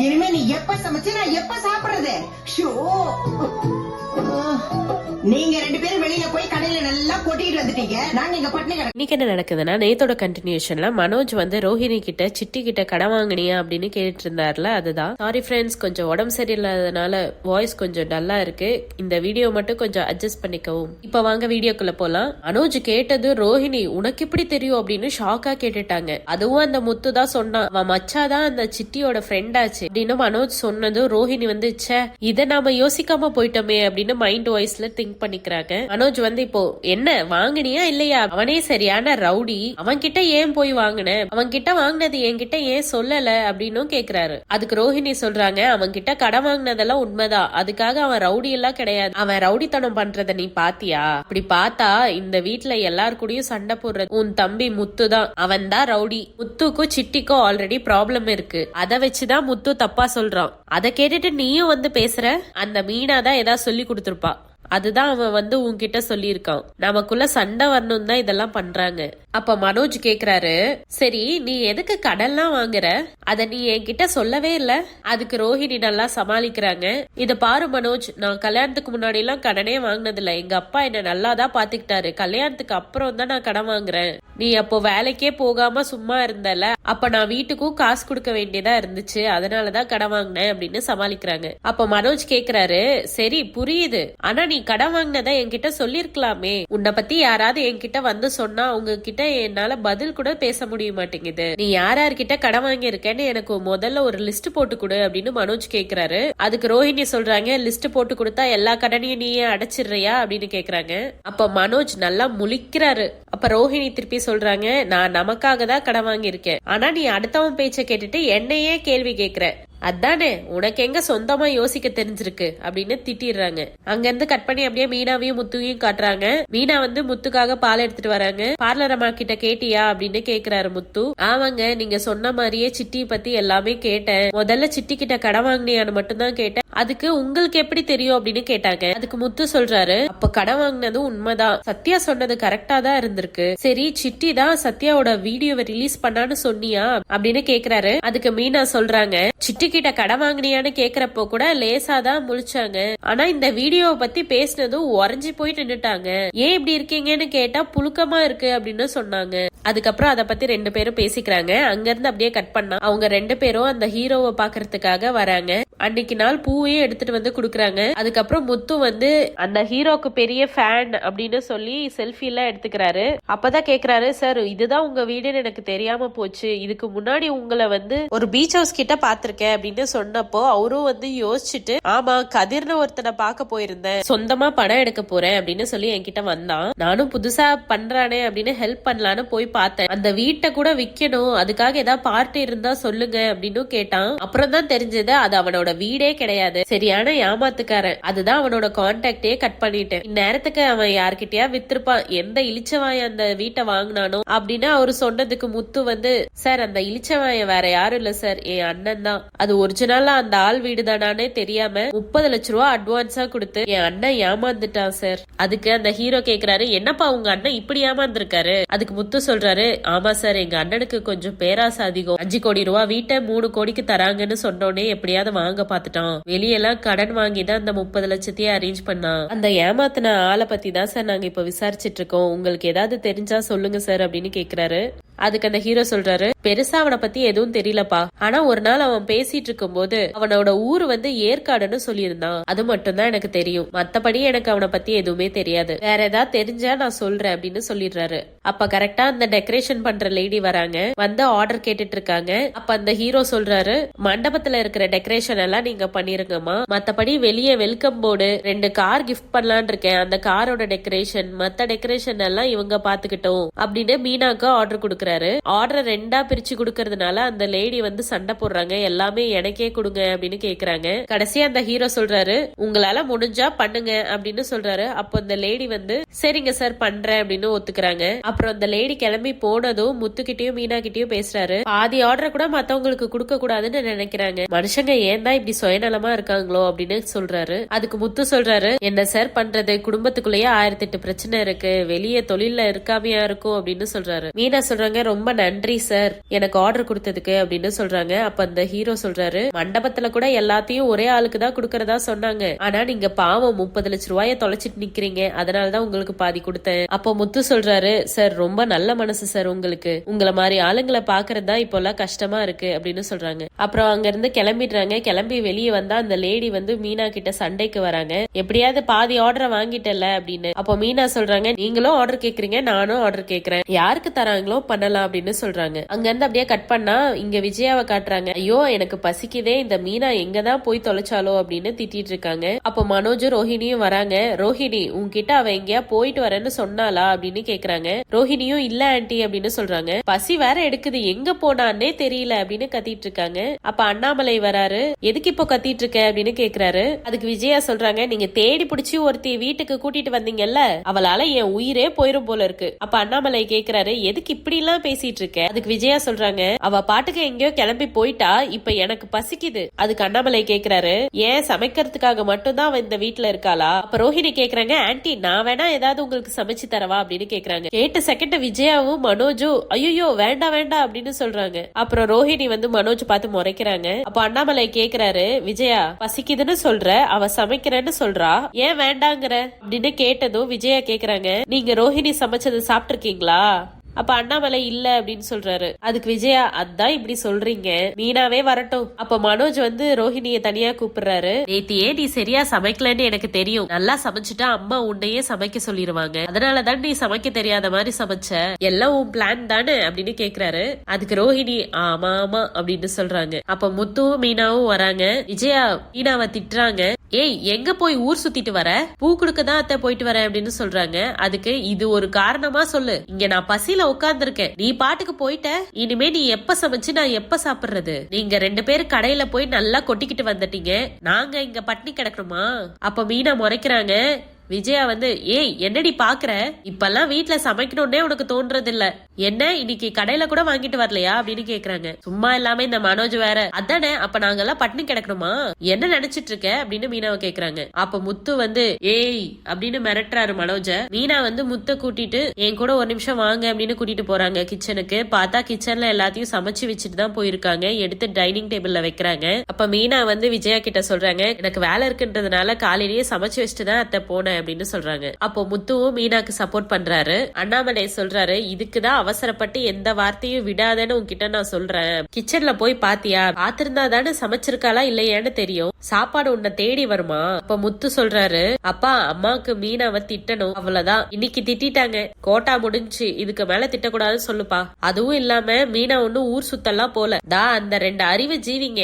இனிமே நீ எப்ப சமைச்சு நான் எப்ப சாப்பிடுறது? ஷோ, நீங்க ரெண்டு பேரும் வெளியில போய் கடையில நல்லா கொட்டிட்டு வந்துட்டீங்க. நாங்க இங்க பட்டினி கிடக்கு. இன்னைக்கு என்ன நடக்குதுன்னா, நேத்தோட கண்டினியூஷன்ல மனோஜ் வந்து ரோஹிணி கிட்ட சிட்டி கிட்ட கடன் வாங்கினியா அப்படின்னு கேட்டு இருந்தாருல, அதுதான். சாரி ஃப்ரெண்ட்ஸ், கொஞ்சம் உடம்பு சரியில்லாதனால வாய்ஸ் கொஞ்சம் டல்லா இருக்கு. இந்த வீடியோ மட்டும் கொஞ்சம் அட்ஜஸ்ட் பண்ணிக்கவும். இப்ப வாங்க வீடியோக்குள்ள போலாம். மனோஜ் கேட்டது ரோஹிணி உனக்கு எப்படி தெரியும் அப்படின்னு ஷாக்கா கேட்டுட்டாங்க. அதுவும் அந்த முத்து தான் சொன்னான், அவன் மச்சாதான் அந்த சிட்டியோட ஃப்ரெண்ட் ஆச்சு அப்படின்னு மனோஜ் சொன்னது. ரோஹிணி வந்து ச்சே, இதை நாம யோசிக்காம போயிட்டோமே அப்படின்னு மைண்ட் வாய்ஸ்ல திங்க் பண்ணிக்கிறாங்க. மனோஜ் வந்து இப்போ என்ன வாங்கினியா இல்லையா, அவனே சரியான ரவுடி, அவன் கிட்ட ஏன் போய் வாங்கின, அவன் கிட்ட வாங்கினது என்கிட்ட ஏன் சொல்லல அப்படின்னு கேக்குறாரு. அதுக்கு ரோஹிணி சொல்றாங்க, அவன் கிட்ட கடன் வாங்கினதெல்லாம் உண்மைதான், அதுக்காக அவன் ரவுடி எல்லாம் கிடையாது, அவன் ரவுடித்தனம் பண்றத நீ பாத்தியா, அப்படி பார்த்தா இந்த வீட்டுல எல்லார் கூடயும் சண்டை போடுறது உன் தம்பி முத்து தான், அவன் தான் ரவுடி, முத்துக்கும் சிட்டிக்கும் ஆல்ரெடி ப்ராப்ளம் இருக்கு, அதை வச்சுதான் முத்து தப்பா சொல்றான், அதை கேட்டுட்டு நீயும் வந்து பேசுற, அந்த மீனா தான் ஏதாவது சொல்லி கொடுத்துருப்பா, அதுதான் அவன் வந்து உன்கிட்ட சொல்லியிருக்கான், நமக்குள்ள சண்டை வரணும் தான் இதெல்லாம் பண்றாங்க. அப்ப மனோஜ் கேக்குறாரு, சரி நீ எதுக்கு கடன்லாம் வாங்குற, அத நீ என்கிட்ட சொல்லவே இல்ல. அதுக்கு ரோஹிணி நல்லா சமாளிக்கிறாங்க, இத பாரு மனோஜ், நான் கல்யாணத்துக்கு முன்னாடி எல்லாம் கடனே வாங்கினது இல்ல, எங்க அப்பா என்ன நல்லாதான் பாத்துக்கிட்டாரு, கல்யாணத்துக்கு அப்புறம் தான் நான் கடன் வாங்குறேன், நீ அப்போ வேலைக்கே போகாம சும்மா இருந்தல, அப்ப நான் வீட்டுக்கும் காசு கொடுக்க வேண்டியதா இருந்துச்சு, அதனாலதான் கடன் வாங்கினேன் அப்படின்னு சமாளிக்கிறாங்க. அப்ப மனோஜ் கேக்குறாரு, சரி புரியுது, ஆனா நீ கடன் வாங்கினத என்கிட்ட சொல்லிருக்கலாமே, உன்னை பத்தி யாராவது என்கிட்ட வந்து சொன்னா அவங்க கிட்ட என்னால பதில் கூட பேச முடிய மாட்டேங்குது, நீ யார்கிட்ட கடன் வாங்கி இருக்கேன்னு எனக்கு முதல்ல ஒரு லிஸ்ட் போட்டு கொடு அப்படின்னு மனோஜ் கேக்குறாரு. அதுக்கு ரோஹிணி சொல்றாங்க, லிஸ்ட் போட்டு கொடுத்தா எல்லா கடனையும் நீயே அடைச்சிடுறியா அப்படின்னு கேக்குறாங்க. அப்ப மனோஜ் நல்லா முழிக்கிறாரு. அப்ப ரோஹிணி திருப்பி சொல்றாங்க, நான் நமக்காக தான் கடன் வாங்கியிருக்கேன், ஆனா நீ அடுத்தவன் பேச்ச கேட்டுட்டு என்னையே கேள்வி கேக்குற, அதானே உனக்கு எங்க சொந்தமா யோசிக்க தெரிஞ்சிருக்கு அப்படின்னு திட்டிடுறாங்க. அங்க இருந்து கட் பண்ணி அப்படியே மீனாவையும் முத்துவையும் காட்டுறாங்க. மீனா வந்து முத்துக்காக பால் எடுத்துட்டு வராங்க. பார்லர் அம்மா கிட்ட கேட்டியா அப்படின்னு கேக்குறாரு முத்து. ஆமாங்க, நீங்க சொன்ன மாதிரியே சிட்டி பத்தி எல்லாமே கேட்டேன், முதல்ல சிட்டி கிட்ட கடன் வாங்கினியான்னு மட்டும் தான் கேட்டேன், அதுக்கு உங்களுக்கு எப்படி தெரியும் அப்படின்னு கேட்டாங்க. அதுக்கு முத்து சொல்றாரு, அப்ப கடன் வாங்கினது உண்மைதான், சத்யா சொன்னது கரெக்டா தான் இருந்திருக்கு, சரி சிட்டி தான் சத்யாவோட வீடியோவை ரிலீஸ் பண்ணான்னு சொன்னியா அப்படின்னு கேக்குறாரு. அதுக்கு மீனா சொல்றாங்க, சிட்டி கிட்ட கடன் வாங்கினியான்னு கேக்குறப்போ கூட லேசாதான் முழிச்சாங்க, ஆனா இந்த வீடியோவை பத்தி பேசினதும் உறைஞ்சி போய் நின்னுட்டாங்க, ஏன் இப்படி இருக்கீங்கன்னு கேட்டா புழுக்கமா இருக்கு அப்படின்னு சொன்னாங்க. அதுக்கப்புறம் அதை பத்தி ரெண்டு பேரும் பேசிக்கிறாங்க. அங்க இருந்து அப்படியே கட் பண்ணா அவங்க ரெண்டு பேரும் அந்த ஹீரோவை பாக்குறதுக்காக வராங்க. அன்னைக்கு நாள் பூவையும் எடுத்துட்டு வந்து குடுக்கறாங்க. அதுக்கப்புறம் முத்து வந்து அந்த ஹீரோக்கு பெரிய ஃபேன் அப்படின்னு சொல்லி செல்ஃபி எல்லாம் எடுத்துக்கிறாரு. அப்பதான் கேக்குறாரு, சார் இதுதான் உங்க வீடுன்னு எனக்கு தெரியாம போச்சு, இதுக்கு முன்னாடி உங்களை வந்து ஒரு பீச் ஹவுஸ் கிட்ட பாத்திருக்கேன் அப்படின்னு சொன்னப்போ அவரும் வந்து யோசிச்சுட்டு, ஆமா கதிர்னு ஒருத்தனை பார்க்க போயிருந்தேன், சொந்தமா படம் எடுக்க போறேன் அப்படின்னு சொல்லி என்கிட்ட வந்தான், நானும் புதுசா பண்றானே அப்படின்னு ஹெல்ப் பண்ணலான்னு போய் பார்த்தேன், அந்த வீட்டை கூட விக்கணும், அதுக்காக ஏதாவது பார்ட்டி இருந்தா சொல்லுங்க அப்படின்னு கேட்டான். அப்புறம் தான் தெரிஞ்சது அது அவனோட வீடே கிடையாது, சரியான ஏமாத்துக்காரன், அதுதான் அவனோட கான்டாக்டே கட் பண்ணிட்டேன், இந்நேரத்துக்கு அவன் யார்கிட்டயா வித்திருப்பான், எந்த இளிச்சவாய அந்த வீட்டை வாங்கினானோ அப்படின்னு அவரு சொன்னதுக்கு முத்து வந்து, சார் அந்த இளிச்சவாய வேற யாரும் இல்ல சார், என் அண்ணன் தான், அது ஒரிஜினலா அந்த ஆள் வீடு தானே தெரியாம 30 லட்சம் ரூபாய் அட்வான்ஸா கொடுத்து என் அண்ணன் ஏமாந்துட்டான் சார். அதுக்கு அந்த ஹீரோ கேக்குறாரு, என்னப்பா உங்க அண்ணன் இப்படி ஏமாந்துருக்காரு? அதுக்கு முத்து சொல்றாரு, ஆமா சார் எங்க அண்ணனுக்கு கொஞ்சம் பேராசை அதிகம், 5 கோடி ரூபாய் வீட்டை 3 கோடிக்கு தராங்கன்னு சொன்னோடனே எப்படியாவது வாங்க பாத்துட்டான், வெளியெல்லாம் கடன் வாங்கிதான் அந்த 30 லட்சத்தையே அரேஞ்ச் பண்ணான், அந்த ஏமாத்தின ஆளை பத்தி தான் சார் நாங்க இப்ப விசாரிச்சிட்டு இருக்கோம், உங்களுக்கு ஏதாவது தெரிஞ்சா சொல்லுங்க சார் அப்படின்னு கேக்குறாரு. அதுக்கு அந்த ஹீரோ சொல்றாரு, பெருசா அவனை பத்தி எதுவும் தெரியலப்பா, ஆனா ஒரு நாள் அவன் பேசிட்டு இருக்கும் போது அவனோட ஊரு வந்து ஏற்காடுன்னு சொல்லியிருந்தான், அது மட்டும் தான் எனக்கு தெரியும், மத்தபடி எனக்கு அவனை பத்தி எதுவுமே தெரியாது, வேற ஏதாவது தெரிஞ்சா நான் சொல்றேன் அப்படின்னு சொல்லிடுறாரு. அப்ப கரெக்டா அந்த டெக்கரேஷன் பண்ற லேடி வராங்க, வந்து ஆர்டர் கேட்டுட்டு இருக்காங்க. அப்ப அந்த ஹீரோ சொல்றாரு, மண்டபத்துல இருக்கிற டெக்கரேஷன் எல்லாம் நீங்க பண்ணிருங்கம்மா, மத்தபடி வெளியே வெல்கம் போர்டு 2 கார் கிஃப்ட் பண்ணலான் இருக்கேன், அந்த காரோட டெக்கரேஷன் மத்த டெக்கரேஷன் எல்லாம் இவங்க பாத்துக்கிட்டோம் அப்படின்னு மீனாக்கு ஆர்டர் கொடுக்குறாரு. ஆர்டர் 2ஆ பிரிச்சு கொடுக்கறதுனால அந்த லேடி வந்து சண்டை போடுறாங்க, எல்லாமே எனக்கே கொடுங்க அப்படின்னு கேக்குறாங்க. கடைசியா அந்த ஹீரோ சொல்றாரு, உங்களால முடிஞ்சா பண்ணுங்க அப்படின்னு சொல்றாரு. அப்போ அந்த லேடி வந்து சரிங்க சார் பண்றேன் அப்படின்னு ஒத்துக்கிறாங்க. அப்புறம் அந்த லேடி கிளம்பி போனதும் முத்துக்கிட்டயும் மீனா கிட்டயும் பேசுறாரு, பாதி ஆர்டர் கூட மத்தவங்களுக்கு கொடுக்க கூடாதுன்னு நினைக்கிறாங்க, மனுஷங்க ஏன் தான் இப்படி சுயநலமா இருக்காங்களோ அப்படின்னு சொல்றாரு. அதுக்கு முத்து சொல்றாரு, என்ன சார் பண்றது, குடும்பத்துக்குள்ளேயே 1008 பிரச்சனை இருக்கு, வெளியே தொழில இருக்காமையா இருக்கும் அப்படின்னு சொல்றாரு. மீனா சொல்றாங்க, ரொம்ப நன்றி சார், எனக்கு ஆர்டர் கொடுத்ததுக்கு அப்படின்னு சொல்றாங்க. அப்ப அந்த ஹீரோ சொல்றாரு, மண்டபத்துல கூட எல்லாத்தையும் ஒரே ஆளுக்கு தான் கொடுக்கறதா சொன்னாங்க, ஆனா நீங்க பாவம் 30 லட்சம் ரூபாய தொலைச்சிட்டு நிக்கிறீங்க, அதனாலதான் உங்களுக்கு பாதி கொடுத்தேன். அப்ப முத்து சொல்றாரு, சார் ரொம்ப நல்ல மனசு சார், உங்களுக்கு உங்களை மாதிரி ஆளுங்களை பாக்குறதா இப்பெல்லாம் கஷ்டமா இருக்கு அப்படின்னு சொல்றாங்க. அப்புறம் அங்க இருந்து கிளம்பிடுறாங்க. கிளம்பி வெளியே வந்தா அந்த லேடி வந்து மீனா கிட்ட சண்டைக்கு வராங்க. எப்படியாவது பாதி ஆர்டரை வாங்கிட்டல அப்படின்னு. அப்போ மீனா சொல்றாங்க, நீங்களும் ஆர்டர் கேக்குறீங்க, நானும் ஆர்டர் கேக்குறேன், யாருக்கு தராங்களோ பண்ணலாம் அப்படின்னு சொல்றாங்க. அங்க இருந்து அப்படியே கட் பண்ணா இங்க விஜயாவை காட்டுறாங்க. ஐயோ எனக்கு பசிக்குதே, இந்த மீனா எங்கதான் போய் தொலைச்சாலோ அப்படின்னு திட்டிட்டு இருக்காங்க. அப்போ மனோஜும் ரோஹிணியும் வராங்க. ரோஹிணி உன்கிட்ட அவ எங்கேயா போயிட்டு வரேன்னு சொன்னாலா அப்படின்னு கேக்குறாங்க. ரோஹிணியும் இல்ல ஆன்ட்டி அப்படின்னு சொல்றாங்க. பசி வேற எடுக்குது, எங்க போனான்னே தெரியல அப்படின்னு கத்திட்டு இருக்காங்க. அப்ப அண்ணாமலை வராரு. எதுக்கு இப்போ கத்திட்டு இருக்க அப்படின்னு கேக்குறாரு. அதுக்கு விஜயா சொல்றாங்க, நீங்க தேடி பிடிச்சி ஒருத்தி வீட்டுக்கு கூட்டிட்டு வந்தீங்கல்ல, அவளால என் உயிரே போயிரும் போல இருக்கு. அப்ப அண்ணாமலை கேக்குறாரு, எதுக்கு இப்படி எல்லாம் பேசிட்டு இருக்க? அதுக்கு விஜயா சொல்றாங்க, அவ பாட்டுக்கு எங்கேயோ கிளம்பி போயிட்டா, இப்ப எனக்கு பசிக்குது. அதுக்கு அண்ணாமலை கேக்குறாரு, ஏன் சமைக்கிறதுக்காக மட்டும் தான் அவ இந்த வீட்டுல இருக்காளா? அப்ப ரோஹிணி கேக்குறாங்க, ஆன்ட்டி நான் வேணா ஏதாவது உங்களுக்கு சமைச்சு தரவா அப்படின்னு கேக்குறாங்க. கேட்ட செகண்ட் விஜயாவும் மனோஜும் ஐயோ வேண்டாம் வேண்டாம் அப்படின்னு சொல்றாங்க. அப்புறம் ரோஹிணி வந்து மனோஜ் பார்த்து முறைக்கிறாங்க. அப்ப அண்ணாமலை கேக்குறாரு, விஜயா பசிக்குதுன்னு சொல்ற, அவ சமைக்கிறேன்னு சொல்றா, ஏன் வேண்டாங்கிற அப்படின்னு கேட்டதும் விஜயா கேக்குறாங்க, நீங்க ரோஹிணி சமைச்சது சாப்பிட்டிருக்கீங்களா? அப்ப அண்ணாமலை இல்ல அப்படின்னு சொல்றாரு. அதுக்கு விஜயா, அதான் இப்படி சொல்றீங்க, மீனாவே வரட்டும். அப்ப மனோஜ் வந்து ரோஹிணிய தனியா கூப்பிடுறாரு. நேத்தியே நீ சரியா சமைக்கலன்னு எனக்கு தெரியும், நல்லா சமைச்சுட்டா அம்மா உன்னையே சமைக்க சொல்லிருவாங்க, அதனாலதான் நீ சமைக்க தெரியாத மாதிரி சமைச்ச, எல்லாம் உன் பிளான் தானே அப்படின்னு கேக்குறாரு. அதுக்கு ரோஹிணி ஆமா ஆமா அப்படின்னு சொல்றாங்க. அப்ப முத்துவும் மீனாவும் வராங்க. விஜயா மீனாவை திட்டுறாங்க, ஏய் எங்க போய் ஊர் சுத்திட்டு வர, பூ குடுக்க தான் அத்தை போயிட்டு வரேன் அப்படின்னு சொல்றாங்க. அதுக்கு இது ஒரு காரணமா சொல்லு, இங்க நான் பசியில உட்கார்ந்துருக்கேன், நீ பாட்டுக்கு போயிட்ட, இனிமே நீ எப்ப சமைச்சு நான் எப்ப சாப்பிடுறது? நீங்க 2 பேரும் கடையில போய் நல்லா கொட்டிக்கிட்டு வந்துட்டீங்க, நாங்க இங்க பட்டினி கிடக்கணுமா? அப்ப மீனா முறைக்கிறாங்க. விஜயா வந்து, ஏய் என்னடி பாக்குற, இப்பெல்லாம் வீட்டுல சமைக்கணும்னே உனக்கு தோன்றது இல்ல, என்ன இன்னைக்கு கடையில கூட வாங்கிட்டு வரலையா அப்படின்னு கேக்குறாங்க. சும்மா இல்லாம இந்த மனோஜ் வேற, அதானே அப்ப நாங்கெல்லாம் பட்டினி கிடக்கணுமா, என்ன நினைச்சிட்டு இருக்க அப்படின்னு மீனாவை கேக்குறாங்க. அப்ப முத்து வந்து ஏய் அப்படின்னு மிரட்டுறாரு மனோஜ. மீனா வந்து முத்த கூட்டிட்டு என் கூட ஒரு நிமிஷம் வாங்க அப்படின்னு கூட்டிட்டு போறாங்க கிச்சனுக்கு. பார்த்தா கிச்சன்ல எல்லாத்தையும் சமைச்சு வச்சுட்டு தான் போயிருக்காங்க. எடுத்து டைனிங் டேபிள்ல வைக்கிறாங்க. அப்ப மீனா வந்து விஜயா கிட்ட சொல்றாங்க, எனக்கு வேலை இருக்குன்றதுனால காலையிலேயே சமைச்சு வச்சுட்டு தான் அத்தை போனேன் அப்படின்னு சொல்றாங்க. அப்போ முத்துவும் மீனாக்கு சப்போர்ட் பண்றாரு. அண்ணாமலை சொல்றாரு, இதுக்குதான் அவசரப்பட்டு எந்த வார்த்தையும் விடாதேன்னு உன்கிட்ட நான் சொல்றேன், கிச்சன்ல போய் பாத்தியா, பாத்திருந்தா தானே சமைச்சிருக்காளா இல்லையான்னு தெரியும், சாப்பாடு உன்னை தேடி வருமா? அப்ப முத்து சொல்றாரு, அப்பா அம்மாவுக்கு மீனாவை திட்டணும், அவ்வளவுதான், இன்னைக்கு திட்டாங்க, கோட்டா முடிஞ்சு, இதுக்கு மேல திட்டக்கூடாதுன்னு சொல்லுப்பா. அதுவும் இல்லாம மீனா ஒன்னும் ஊர் சுத்தலாம் போல, அந்த 2 அறிவு ஜீவிங்க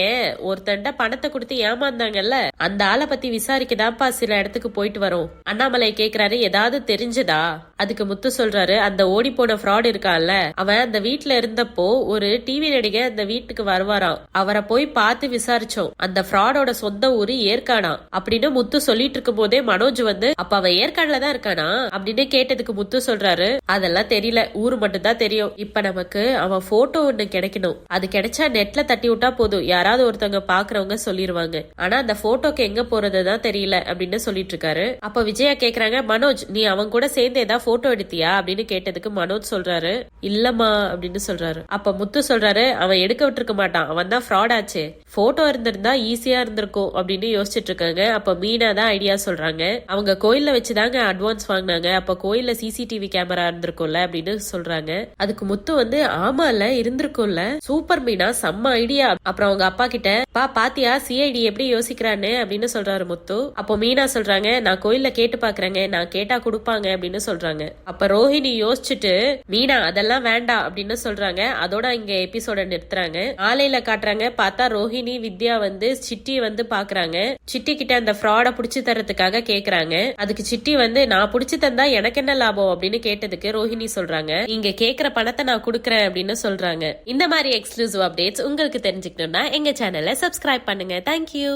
ஒருத்தண்ட பணத்தை கொடுத்து ஏமாந்தாங்கல்ல, அந்த ஆளை பத்தி விசாரிக்கதான்ப்பா சில இடத்துக்கு போயிட்டு வரும். அண்ணாமலை கேக்குறாரு, ஏதாவது தெரிஞ்சதா? அதுக்கு முத்து சொல்றாரு, அந்த ஓடி போன ஃப்ராட் இருக்கான்ல, அவன் அந்த வீட்டுல இருந்தப்போ ஒரு டிவி நடிகை அந்த வீட்டுக்கு வருவாராம், அவரை போய் பார்த்து விசாரிச்சோம், அந்த ஃப்ராடோட சொந்த ஊரு ஏற்கானா அப்படின்னு முத்து சொல்லிட்டு இருக்கும் போதே மனோஜ் வந்து, அப்ப அவன் ஏற்காடுல தான் இருக்கானா அப்படின்னு கேட்டதுக்கு முத்து சொல்றாரு, அதெல்லாம் தெரியல, ஊரு மட்டும் தான் தெரியும், இப்ப நமக்கு அவன் போட்டோ ஒண்ணு கிடைக்கணும், அது கிடைச்சா நெட்ல தட்டி விட்டா போதும், யாராவது ஒருத்தவங்க பாக்குறவங்க சொல்லிருவாங்க, ஆனா அந்த போட்டோக்கு எங்க போறதுதான் தெரியல அப்படின்னு சொல்லிட்டு இருக்காரு. அப்ப விஜயா கேக்குறாங்க, மனோஜ் நீ அவன் கூட சேர்ந்து ஏதாவது போட்டோ எடுத்தியா அப்படின்னு கேட்டதுக்கு மனோஜ் சொல்றாரு, இல்லம்மா அப்படின்னு சொல்றாரு. அப்ப முத்து சொல்றாரு, அவன் எடுக்க விட்டுருக்க மாட்டான், அவன் தான் ஃப்ராட் ஆச்சு, போட்டோ இருந்திருந்தா ஈஸியா இருந்திருக்கும் அப்படின்னு யோசிச்சுட்டு இருக்காங்க. அப்ப மீனா தான் ஐடியா சொல்றாங்க, அவங்க கோயில்ல வச்சுதாங்க அட்வான்ஸ் வாங்கினாங்க, அப்ப கோயில்ல சிசிடிவி கேமரா இருந்திருக்கும்ல அப்படின்னு சொல்றாங்க. அதுக்கு முத்து வந்து, ஆமா இல்ல இருந்திருக்கும்ல, சூப்பர் மீனா, செம்ம ஐடியா. அப்புறம் அவங்க அப்பா கிட்ட, பாத்தியா சிஐடி எப்படி யோசிக்கிறான்னு அப்படின்னு சொல்றாரு முத்து. அப்போ மீனா சொல்றாங்க, நான் கோயில்ல கேட்டு பாக்குறேங்க, நான் கேட்டா குடுப்பாங்க அப்படின்னு சொல்றாங்க. அப்ப ரோஹிணி யோசிச்சுட்டு, மீனா அதெல்லாம் வேண்டாம் அப்படின்னு சொல்றாங்க. அதோட இங்க எபிசோட நிறுத்துறாங்க. ஆலையில காட்டுறாங்க. பார்த்தா ரோஹிணி வித்யா வந்து சிட்டி வந்து பாக்குறாங்க. சிட்டி கிட்ட அந்த ஃப்ராட புடிச்சு தரதுக்காக கேக்குறாங்க. அதுக்கு சிட்டி வந்து, நான் புடிச்சு தந்தா எனக்கு என்ன லாபம் அப்படின்னு கேட்டதுக்கு ரோஹிணி சொல்றாங்க, நீங்க கேக்குற பணத்தை நான் குடுக்கறேன் அப்படின்னு சொல்றாங்க. இந்த மாதிரி எக்ஸ்க்ளூசிவ் அப்டேட்ஸ் உங்களுக்கு தெரிஞ்சுக்கணும்னா எங்க சேனலை சப்ஸ்கிரைப் பண்ணுங்க. தேங்க்யூ.